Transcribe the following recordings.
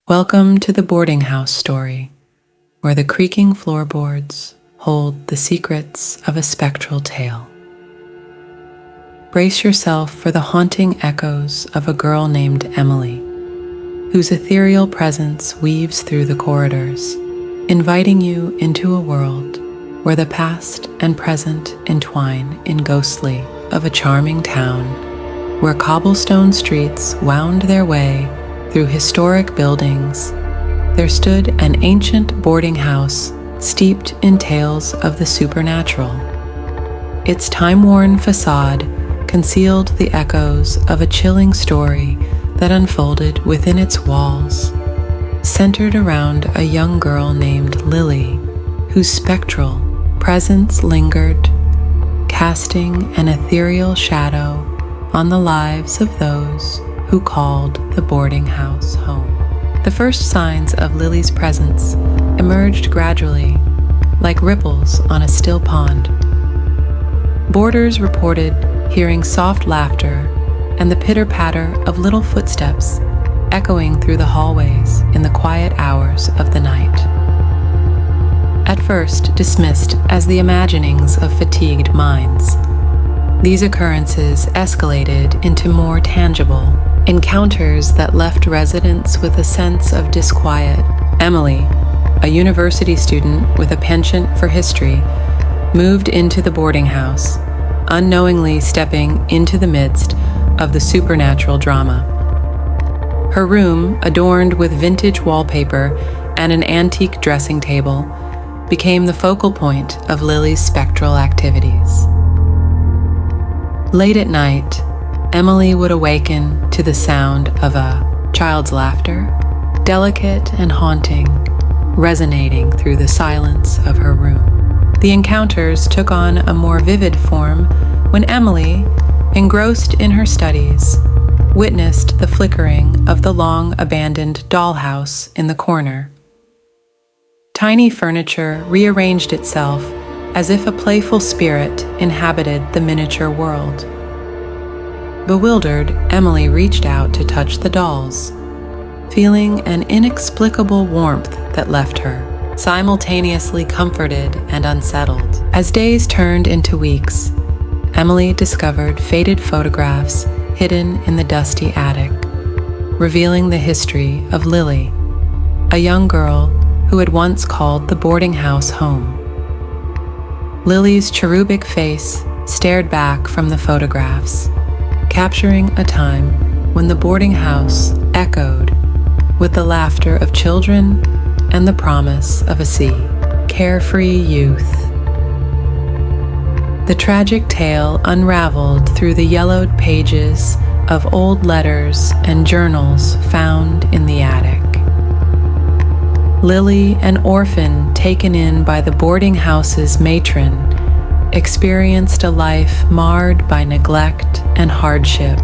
Welcome to the boarding house story, where the creaking floorboards hold the secrets of a spectral tale. Brace yourself for the haunting echoes of a girl named Emily, whose ethereal presence weaves through the corridors, inviting you into a world where the past and present entwine in ghostly of a charming town, where cobblestone streets wound their way through historic buildings. There stood an ancient boarding house steeped in tales of the supernatural. Its time-worn facade concealed the echoes of a chilling story that unfolded within its walls, centered around a young girl named Lily, whose spectral presence lingered, casting an ethereal shadow on the lives of those who called the boarding house home. The first signs of Lily's presence emerged gradually, like ripples on a still pond. Boarders reported hearing soft laughter and the pitter-patter of little footsteps echoing through the hallways in the quiet hours of the night. At first dismissed as the imaginings of fatigued minds, these occurrences escalated into more tangible encounters that left residents with a sense of disquiet. Emily, a university student with a penchant for history, moved into the boarding house, unknowingly stepping into the midst of the supernatural drama. Her room, adorned with vintage wallpaper and an antique dressing table, became the focal point of Lily's spectral activities. Late at night, Emily would awaken to the sound of a child's laughter, delicate and haunting, resonating through the silence of her room. The encounters took on a more vivid form when Emily, engrossed in her studies, witnessed the flickering of the long-abandoned dollhouse in the corner. Tiny furniture rearranged itself as if a playful spirit inhabited the miniature world. Bewildered, Emily reached out to touch the dolls, feeling an inexplicable warmth that left her, simultaneously comforted and unsettled. As days turned into weeks, Emily discovered faded photographs hidden in the dusty attic, revealing the history of Lily, a young girl who had once called the boarding house home. Lily's cherubic face stared back from the photographs, capturing a time when the boarding house echoed with the laughter of children and the promise of a carefree youth. The tragic tale unraveled through the yellowed pages of old letters and journals found in the attic. Lily, an orphan taken in by the boarding house's matron, experienced a life marred by neglect and hardship,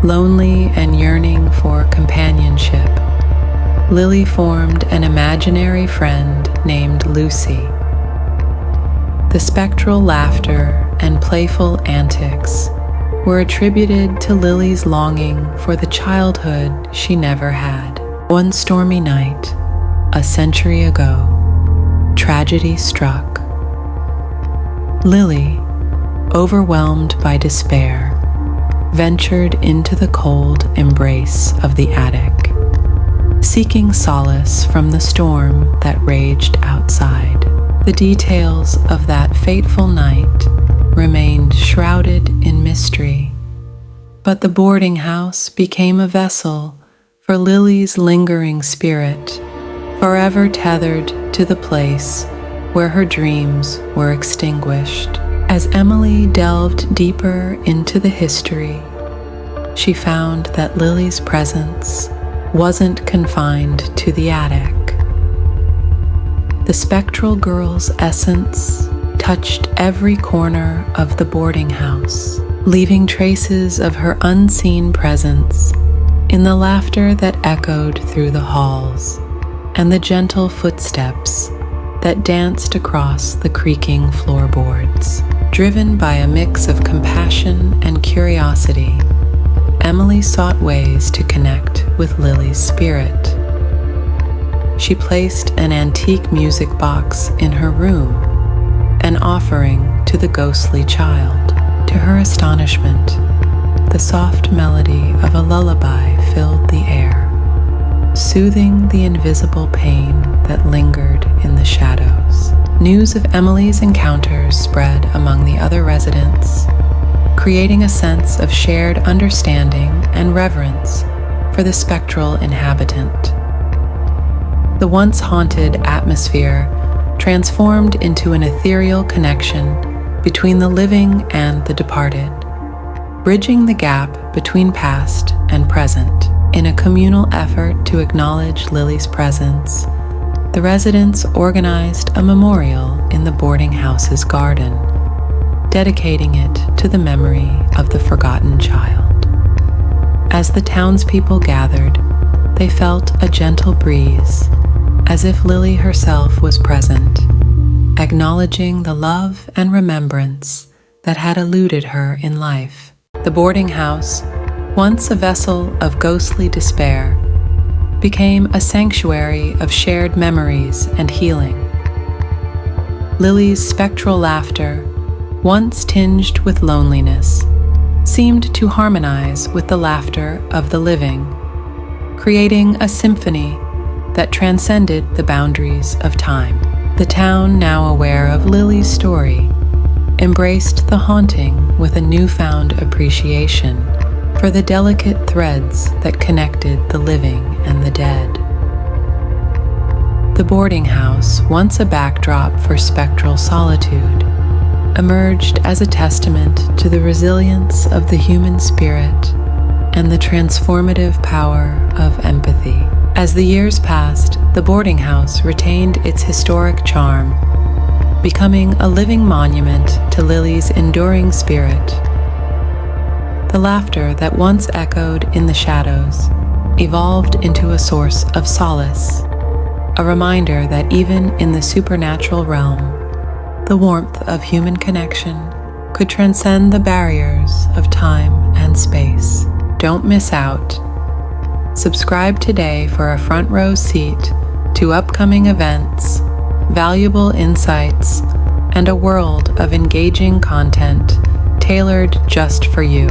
lonely and yearning for companionship. Lily formed an imaginary friend named Lucy. The spectral laughter and playful antics were attributed to Lily's longing for the childhood she never had. One stormy night, a century ago, tragedy struck. Lily, overwhelmed by despair, ventured into the cold embrace of the attic, seeking solace from the storm that raged outside. The details of that fateful night remained shrouded in mystery, but the boarding house became a vessel for Lily's lingering spirit, forever tethered to the place where her dreams were extinguished. As Emily delved deeper into the history, she found that Lily's presence wasn't confined to the attic. The spectral girl's essence touched every corner of the boarding house, leaving traces of her unseen presence in the laughter that echoed through the halls and the gentle footsteps that danced across the creaking floorboards. Driven by a mix of compassion and curiosity, Emily sought ways to connect with Lily's spirit. she placed an antique music box in her room, an offering to the ghostly child. To her astonishment, the soft melody of a lullaby filled the air, soothing the invisible pain that lingered in the shadows. News of Emily's encounters spread among the other residents, creating a sense of shared understanding and reverence for the spectral inhabitant. The once haunted atmosphere transformed into an ethereal connection between the living and the departed, bridging the gap between past and present. In a communal effort to acknowledge Lily's presence, the residents organized a memorial in the boarding house's garden, dedicating it to the memory of the forgotten child. As the townspeople gathered, they felt a gentle breeze, as if Lily herself was present, acknowledging the love and remembrance that had eluded her in life. The boarding house, once a vessel of ghostly despair, became a sanctuary of shared memories and healing. Lily's spectral laughter, once tinged with loneliness, seemed to harmonize with the laughter of the living, creating a symphony that transcended the boundaries of time. The town, now aware of Lily's story, embraced the haunting with a newfound appreciation for the delicate threads that connected the living and the dead. The boarding house, once a backdrop for spectral solitude, emerged as a testament to the resilience of the human spirit and the transformative power of empathy. As the years passed, the boarding house retained its historic charm, becoming a living monument to Lily's enduring spirit. The laughter that once echoed in the shadows evolved into a source of solace, a reminder that even in the supernatural realm, the warmth of human connection could transcend the barriers of time and space. Don't miss out. Subscribe today for a front row seat to upcoming events, valuable insights, and a world of engaging content tailored just for you.